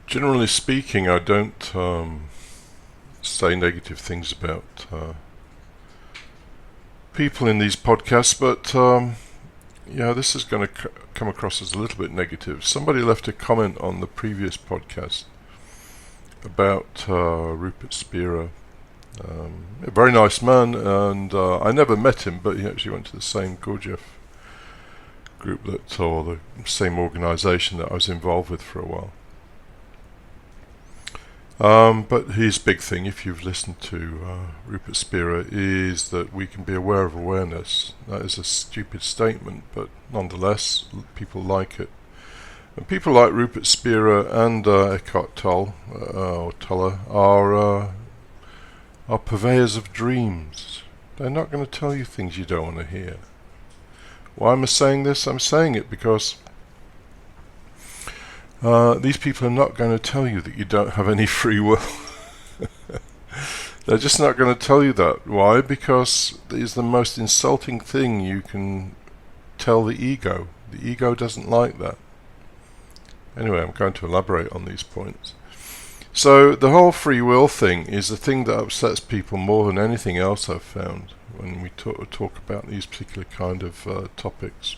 Generally speaking, I don't say negative things about people in these podcasts, but yeah, this is going to come across as a little bit negative. Somebody left a comment on the previous podcast about Rupert Spira. A very nice man, and I never met him, but he actually went to the same Gurdjieff group or the same organisation that I was involved with for a while. But his big thing, if you've listened to Rupert Spira, is that we can be aware of awareness. That is a stupid statement, but nonetheless, people like it. And people like Rupert Spira and Eckhart Tolle, or Tolle, are purveyors of dreams. They're not going to tell you things you don't want to hear. Why am I saying this? I'm saying it because these people are not going to tell you that you don't have any free will. They're just not going to tell you that. Why? Because it is the most insulting thing you can tell the ego. The ego doesn't like that. Anyway, I'm going to elaborate on these points. So the whole free will thing is the thing that upsets people more than anything else I've found when we talk about these particular kind of topics.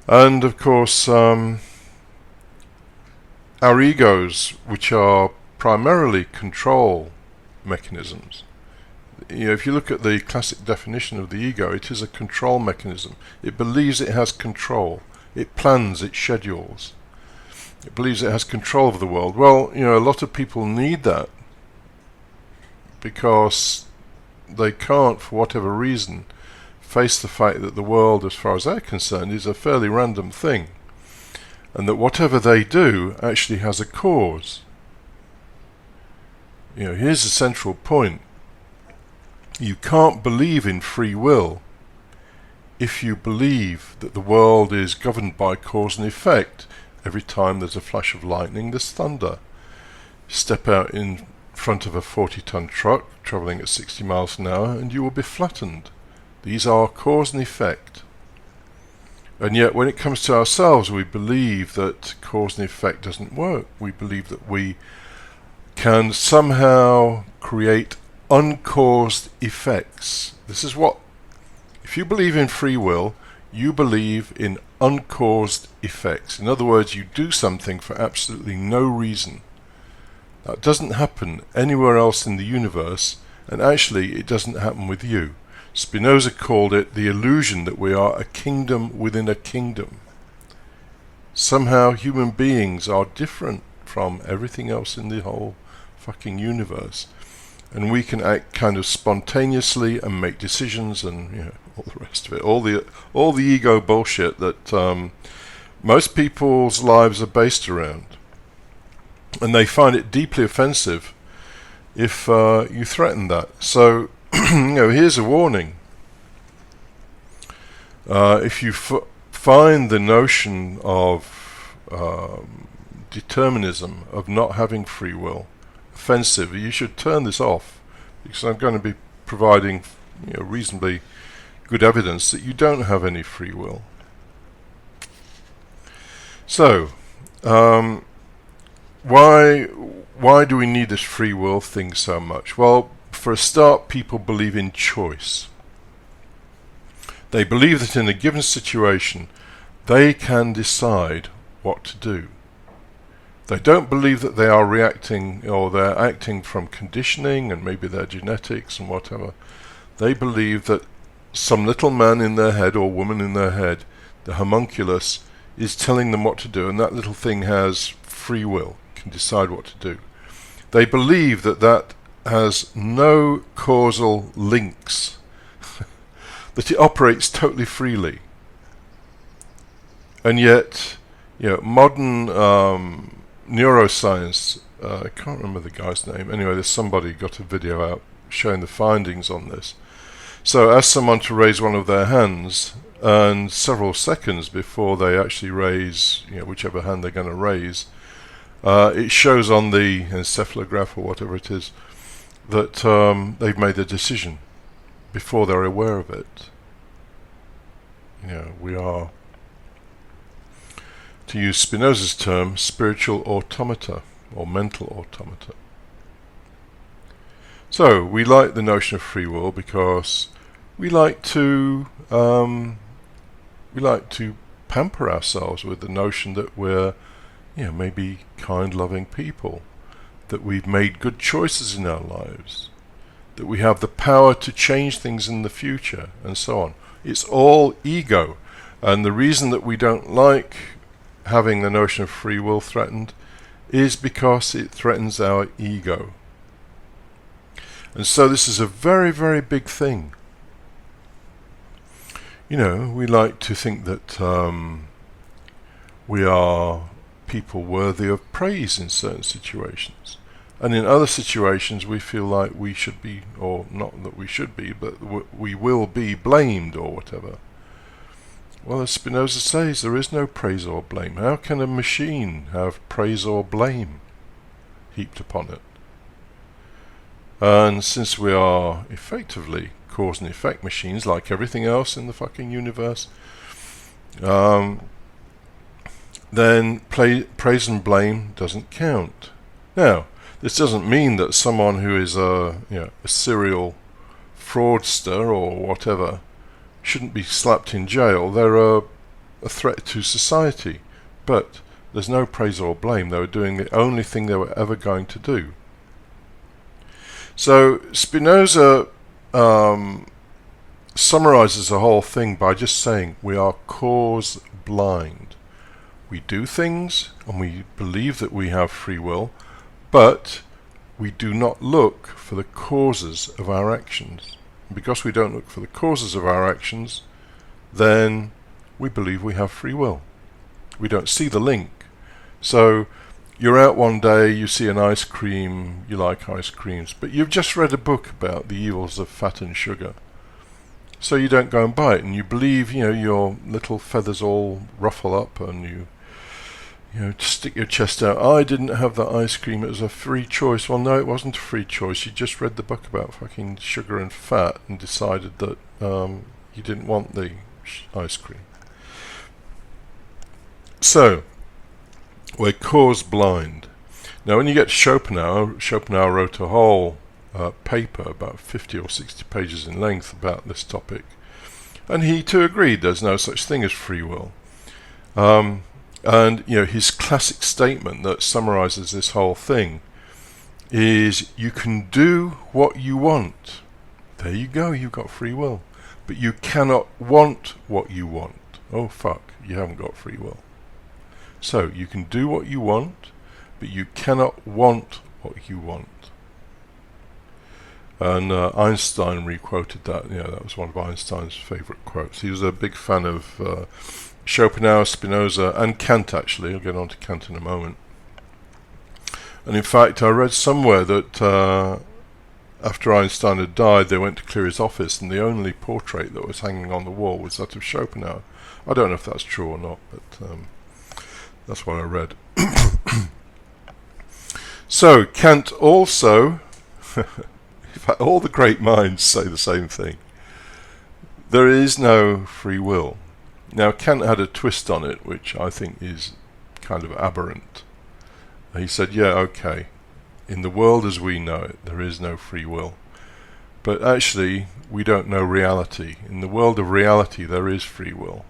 And of course, our egos, which are primarily control mechanisms. If you look at the classic definition of the ego, it is a control mechanism. It believes it has control. It plans, it schedules. It believes it has control of the world. Well, a lot of people need that because they can't, for whatever reason, face the fact that the world, as far as they're concerned, is a fairly random thing, and that whatever they do actually has a cause. Here's the central point. You can't believe in free will if you believe that the world is governed by cause and effect. Every time there's a flash of lightning, there's thunder. Step out in front of a 40-ton truck travelling at 60 miles an hour and you will be flattened. These are cause and effect. And yet when it comes to ourselves, we believe that cause and effect doesn't work. We believe that we can somehow create uncaused effects. This is what, if you believe in free will, you believe in uncaused effects. In other words, you do something for absolutely no reason. That doesn't happen anywhere else in the universe, and actually it doesn't happen with you. Spinoza called it the illusion that we are a kingdom within a kingdom. Somehow human beings are different from everything else in the whole fucking universe, and we can act kind of spontaneously and make decisions and all the rest of it, all the ego bullshit that most people's lives are based around, and they find it deeply offensive if you threaten that. So here's a warning. If you find the notion of determinism, of not having free will, offensive, you should turn this off, because I'm going to be providing reasonably good evidence that you don't have any free will. So, why do we need this free will thing so much? Well, for a start, people believe in choice. They believe that in a given situation, they can decide what to do. They don't believe that they are reacting or they're acting from conditioning and maybe their genetics and whatever. They believe that some little man in their head or woman in their head, the homunculus, is telling them what to do, and that little thing has free will, can decide what to do. They believe that that has no causal links, that it operates totally freely. And yet, modern neuroscience, I can't remember the guy's name, anyway, there's somebody got a video out showing the findings on this. So ask someone to raise one of their hands, and several seconds before they actually raise whichever hand they're going to raise, it shows on the encephalograph or whatever it is that they've made a decision before they're aware of it. We are to use Spinoza's term, spiritual automata or mental automata. So we like the notion of free will because we like to pamper ourselves with the notion that we're, maybe kind, loving people, that we've made good choices in our lives, that we have the power to change things in the future, and so on. It's all ego, and the reason that we don't like having the notion of free will threatened is because it threatens our ego. And so this is a very, very big thing. We like to think that we are people worthy of praise in certain situations. And in other situations we feel like we should be, or not that we should be, but we will be blamed or whatever. Well, as Spinoza says, there is no praise or blame. How can a machine have praise or blame heaped upon it? And since we are effectively cause and effect machines, like everything else in the fucking universe, then praise and blame doesn't count. Now, this doesn't mean that someone who is a serial fraudster or whatever shouldn't be slapped in jail. They're a threat to society, but there's no praise or blame. They were doing the only thing they were ever going to do. So Spinoza summarizes the whole thing by just saying we are cause blind. We do things and we believe that we have free will, but we do not look for the causes of our actions. And because we don't look for the causes of our actions, then we believe we have free will. We don't see the link. So you're out one day, you see an ice cream, you like ice creams, but you've just read a book about the evils of fat and sugar. So you don't go and buy it, and you believe, your little feathers all ruffle up, and you stick your chest out. I didn't have that ice cream, it was a free choice. Well, no, it wasn't a free choice. You just read the book about fucking sugar and fat and decided that you didn't want the ice cream. So we're cause blind. Now when you get to Schopenhauer wrote a whole paper about 50 or 60 pages in length about this topic, and he too agreed there's no such thing as free will. And his classic statement that summarizes this whole thing is, you can do what you want. There you go, you've got free will. But you cannot want what you want. Oh fuck, you haven't got free will. So you can do what you want, but you cannot want what you want. And Einstein re-quoted that. That was one of Einstein's favorite quotes. He was a big fan of Schopenhauer, Spinoza, and Kant, actually. I'll get on to Kant in a moment. And in fact, I read somewhere that after Einstein had died, they went to clear his office, and the only portrait that was hanging on the wall was that of Schopenhauer. I don't know if that's true or not, but that's what I read. So, Kant also, in fact, all the great minds say the same thing. There is no free will. Now, Kant had a twist on it, which I think is kind of aberrant. He said, okay, in the world as we know it, there is no free will. But actually, we don't know reality. In the world of reality, there is free will.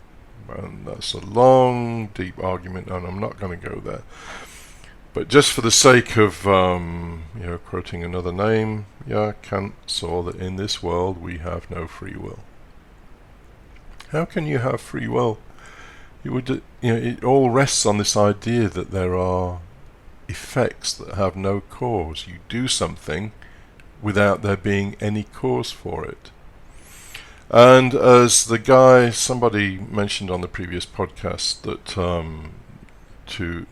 And that's a long, deep argument, and I'm not going to go there. But just for the sake of, quoting another name, Kant saw that in this world we have no free will. How can you have free will? It all rests on this idea that there are effects that have no cause. You do something without there being any cause for it. And as somebody mentioned on the previous podcast, that to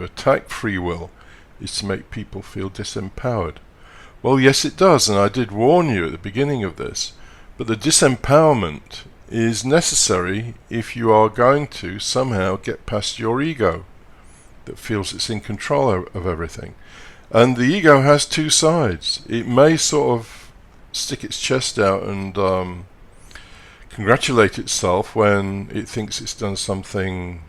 attack free will is to make people feel disempowered. Well, yes it does, and I did warn you at the beginning of this, but the disempowerment is necessary if you are going to somehow get past your ego that feels it's in control of everything. And the ego has two sides. It may sort of stick its chest out and congratulate itself when it thinks it's done something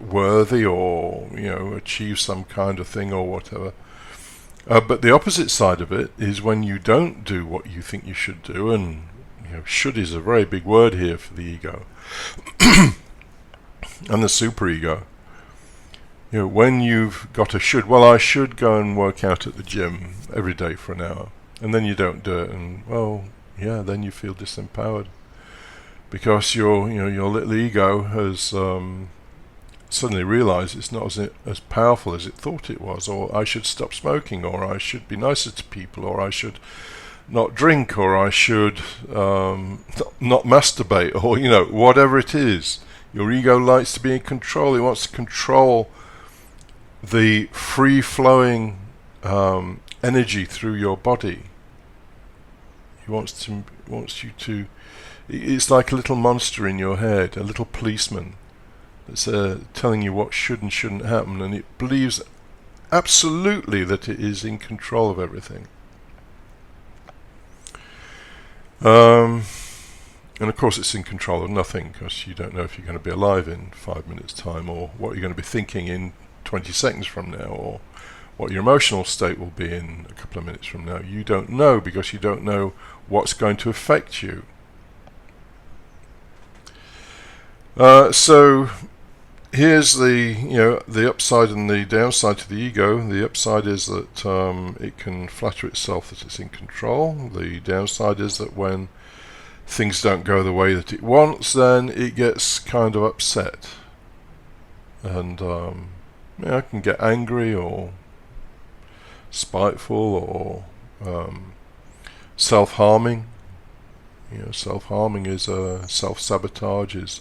worthy or achieve some kind of thing or whatever. But the opposite side of it is when you don't do what you think you should do, and should is a very big word here for the ego and the superego. When you've got a should, well, I should go and work out at the gym every day for an hour, and then you don't do it, and then you feel disempowered because your little ego has suddenly realized it's not as powerful as it thought it was, or I should stop smoking, or I should be nicer to people, or I should not drink, or I should not masturbate, or whatever it is. Your ego likes to be in control. It wants to control the free-flowing energy through your body. It wants you to. It's like a little monster in your head, a little policeman that's telling you what should and shouldn't happen, and it believes absolutely that it is in control of everything. And of course it's in control of nothing, because you don't know if you're going to be alive in 5 minutes' time, or what you're going to be thinking in 20 seconds from now, or what your emotional state will be in a couple of minutes from now. You don't know, because you don't know what's going to affect you. So here's the upside and the downside to the ego. The upside is that it can flatter itself that it's in control. The downside is that when things don't go the way that it wants, then it gets kind of upset, and it can get angry or spiteful or self-harming. Self-harming is self-sabotage, is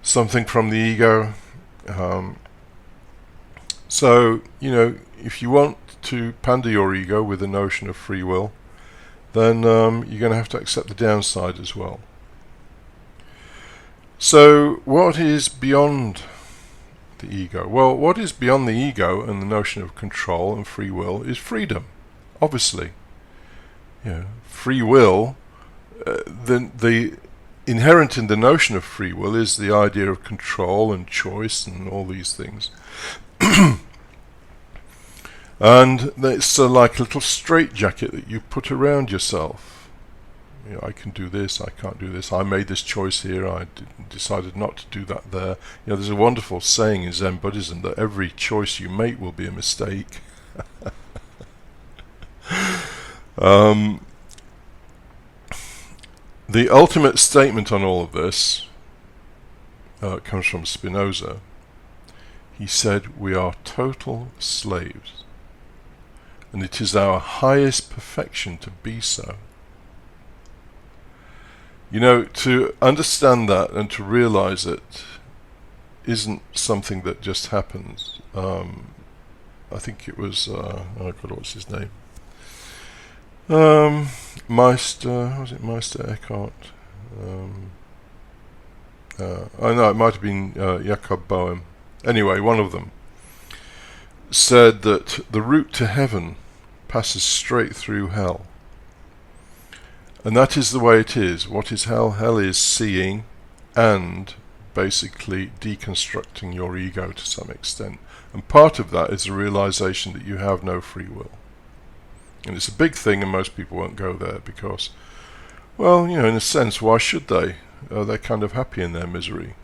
something from the ego. So if you want to pander your ego with the notion of free will, then you're going to have to accept the downside as well. So what is beyond the ego? Well, what is beyond the ego and the notion of control and free will is freedom, obviously. Free will, the inherent in the notion of free will is the idea of control and choice and all these things. And it's like a little straitjacket that you put around yourself. I can do this, I can't do this, I made this choice here, I decided not to do that there. There's a wonderful saying in Zen Buddhism that every choice you make will be a mistake. The ultimate statement on all of this comes from Spinoza. He said, "We are total slaves, and it is our highest perfection to be so." To understand that and to realize it isn't something that just happens. I think it was, what's his name? Meister Eckhart? I know it might have been Jakob Boehm. Anyway, one of them said that the route to heaven passes straight through hell. And that is the way it is. What is hell? Hell is seeing and basically deconstructing your ego to some extent. And part of that is the realization that you have no free will. And it's a big thing, and most people won't go there because, well, in a sense, why should they? They're kind of happy in their misery.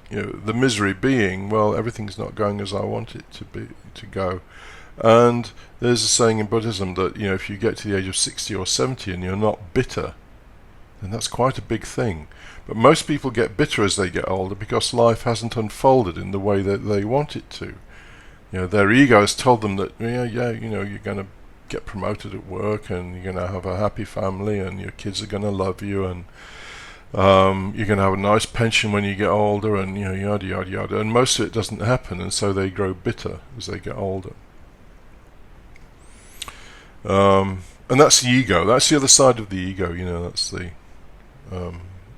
The misery being, well, everything's not going as I want it to go. And there's a saying in Buddhism that if you get to the age of 60 or 70 and you're not bitter, then that's quite a big thing. But most people get bitter as they get older because life hasn't unfolded in the way that they want it to. Their ego has told them that you're going to get promoted at work, and you're going to have a happy family, and your kids are going to love you, and you're going to have a nice pension when you get older, and yada yada yada. And most of it doesn't happen, and so they grow bitter as they get older. And that's the ego. That's the other side of the ego. That's the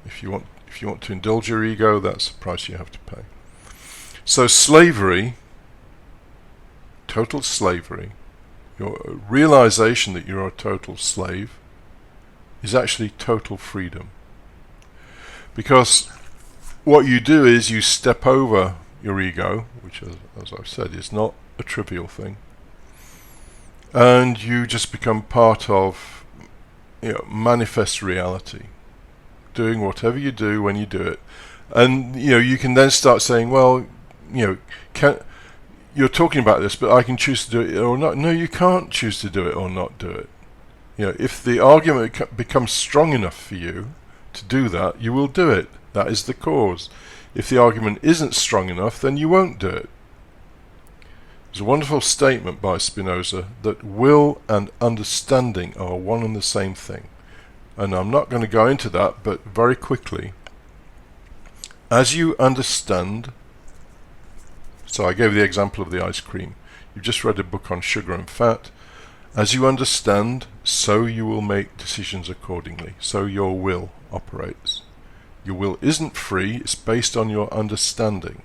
if you want to indulge your ego, that's the price you have to pay. So slavery, total slavery, your realization that you're a total slave, is actually total freedom. Because what you do is you step over your ego, which as I've said is not a trivial thing, and you just become part of, manifest reality, doing whatever you do when you do it. And you can then start saying, well, you're talking about this, but I can choose to do it or not. No, you can't choose to do it or not do it. If the argument becomes strong enough for you to do that, you will do it. That is the cause. If the argument isn't strong enough, then you won't do it. There's a wonderful statement by Spinoza that will and understanding are one and the same thing. And I'm not going to go into that, but very quickly, as you understand, so I gave the example of the ice cream. You've just read a book on sugar and fat. As you understand, so you will make decisions accordingly. So your will operates. Your will isn't free, it's based on your understanding.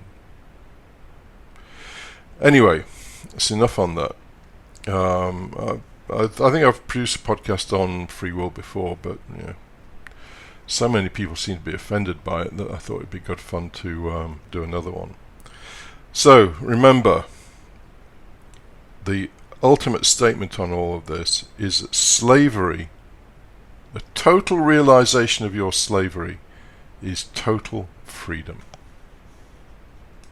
Anyway, that's enough on that. I think I've produced a podcast on free will before, but so many people seem to be offended by it that I thought it'd be good fun to do another one. So remember, the ultimate statement on all of this is that slavery, the total realization of your slavery, is total freedom.